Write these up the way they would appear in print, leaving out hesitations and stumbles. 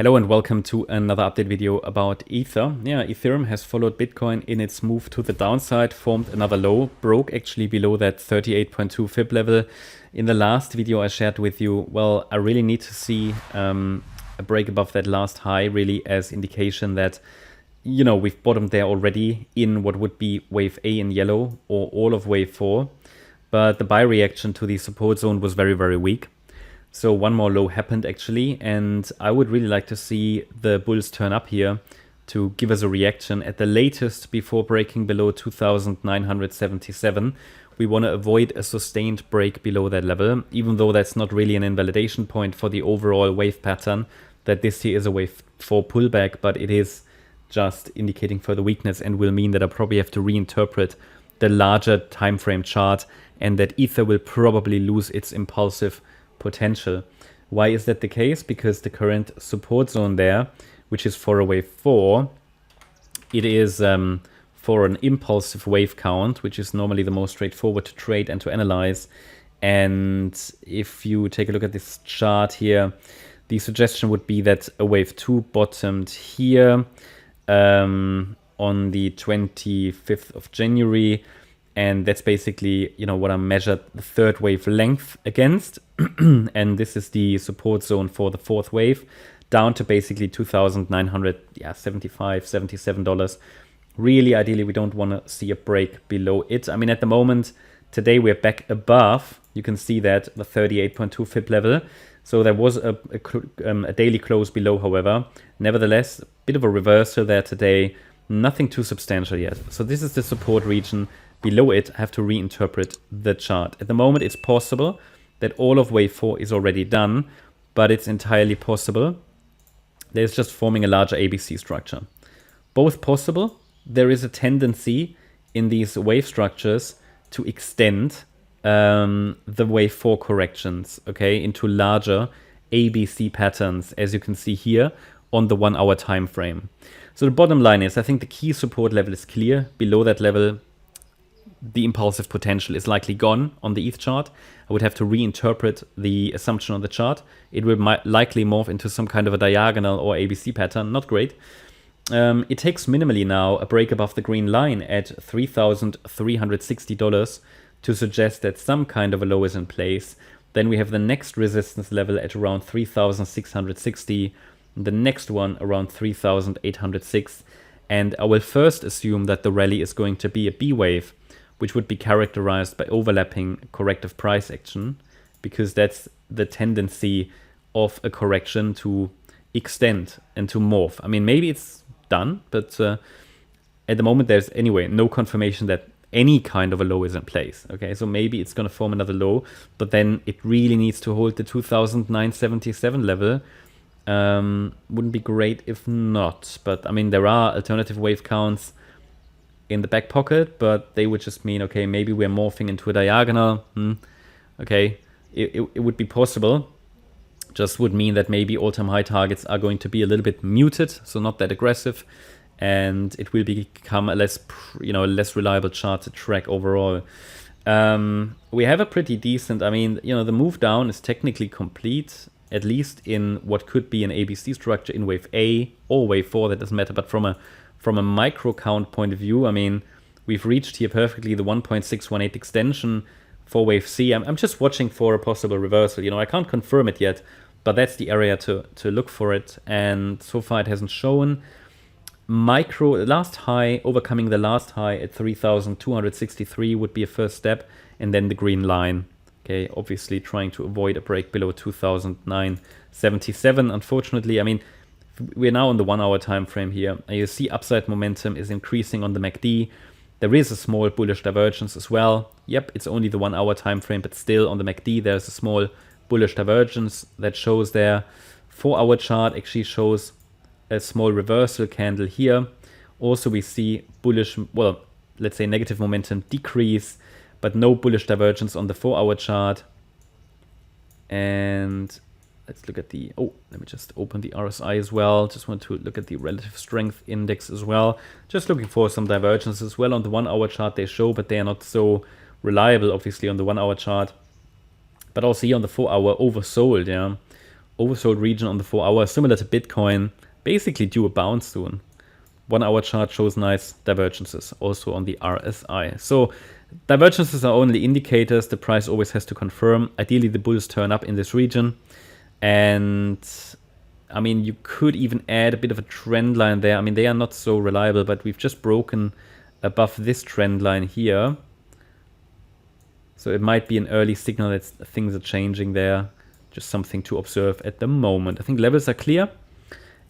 Hello and welcome to another update video about Ether. Yeah, Ethereum has followed Bitcoin in its move to the downside, formed another low, broke actually below that 38.2 fib level. In the last video I shared with you, well, I really need to see a break above that last high really as indication that, you know, we've bottomed there already in what would be wave A in yellow or all of wave 4. But the buy reaction to the support zone was very, very weak. So one more low happened actually, and I would really like to see the bulls turn up here to give us a reaction at the latest before breaking below 2,977. We want to avoid a sustained break below that level, even though that's not really an invalidation point for the overall wave pattern, that this here is a wave 4 pullback, but it is just indicating further weakness and will mean that I probably have to reinterpret the larger time frame chart and that Ether will probably lose its impulsive potential. Why is that the case? Because the current support zone there, which is for a wave 4, it is for an impulsive wave count, which is normally the most straightforward to trade and to analyze. And if you take a look at this chart here, the suggestion would be that a wave 2 bottomed here on the 25th of January. And that's basically, you know, what I measured the third wave length against. And this is the support zone for the fourth wave, down to basically $2,975, $77. Really, ideally, we don't want to see a break below it. I mean, at the moment, today we're back above. You can see that the 38.2 fib level. So there was a daily close below, however. Nevertheless, a bit of a reversal there today. Nothing too substantial yet. So this is the support region. Below it, I have to reinterpret the chart. At the moment, it's possible that all of wave 4 is already done, but it's entirely possible there's just forming a larger ABC structure. Both possible. There is a tendency in these wave structures to extend the wave 4 corrections, okay, into larger ABC patterns, as you can see here on the 1 hour time frame. So the bottom line is, I think the key support level is clear. Below that level, the impulsive potential is likely gone on the ETH chart. I would have to reinterpret the assumption on the chart. It will likely morph into some kind of a diagonal or ABC pattern. Not great. It takes minimally now a break above the green line at $3,360 to suggest that some kind of a low is in place. Then we have the next resistance level at around 3,660. The next one around 3,806. And I will first assume that the rally is going to be a B wave, which would be characterized by overlapping corrective price action, because that's the tendency of a correction to extend and to morph. I mean, maybe it's done, but at the moment there's anyway no confirmation that any kind of a low is in place. Okay, so maybe it's going to form another low, but then it really needs to hold the 2,977 level. Wouldn't be great if not, but I mean, there are alternative wave counts in the back pocket, but they would just mean, okay, maybe we're morphing into a diagonal. Okay, it would be possible. Just would mean that maybe all-time high targets are going to be a little bit muted, so not that aggressive, and it will become a less reliable chart to track overall. We have a pretty decent, I mean, you know, the move down is technically complete, at least in what could be an ABC structure in wave A or wave 4, that doesn't matter, but from a micro count point of view, I mean, we've reached here perfectly the 1.618 extension for wave C. I'm just watching for a possible reversal. You know, I can't confirm it yet, but that's the area to look for it. And so far it hasn't shown. Last high, overcoming the last high at 3,263 would be a first step, and then the green line. Okay, obviously trying to avoid a break below 2,977. Unfortunately, I mean, we're now on the 1 hour time frame here. And you see upside momentum is increasing on the MACD. There is a small bullish divergence as well. Yep, it's only the 1 hour time frame, but still on the MACD there's a small bullish divergence that shows there. 4 hour chart actually shows a small reversal candle here. Also we see bullish, well, let's say negative momentum decrease, but no bullish divergence on the 4 hour chart. And let's look at the, let me just open the RSI as well. Just want to look at the relative strength index as well. Just looking for some divergence as well on the 1 hour chart they show, but they are not so reliable, obviously, on the 1 hour chart. But also here on the 4 hour oversold, yeah. oversold region on the 4 hour, similar to Bitcoin, basically due a bounce soon. 1 hour chart shows nice divergences also on the RSI. So divergences are only indicators. The price always has to confirm. Ideally, the bulls turn up in this region. And I mean, you could even add a bit of a trend line there. I mean, they are not so reliable, but we've just broken above this trend line here. So it might be an early signal that things are changing there. Just something to observe at the moment. I think levels are clear.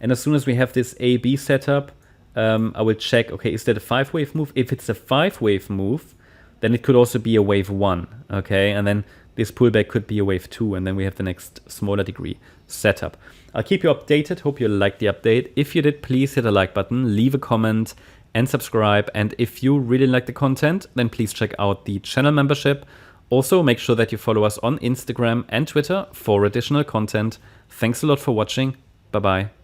And as soon as we have this A-B setup, I will check, okay, is that a 5-wave move? If it's a 5-wave move, then it could also be a wave 1, okay? And then this pullback could be a wave 2, and then we have the next smaller degree setup. I'll keep you updated. Hope you liked the update. If you did, please hit the like button, leave a comment, and subscribe. And if you really like the content, then please check out the channel membership. Also, make sure that you follow us on Instagram and Twitter for additional content. Thanks a lot for watching. Bye-bye.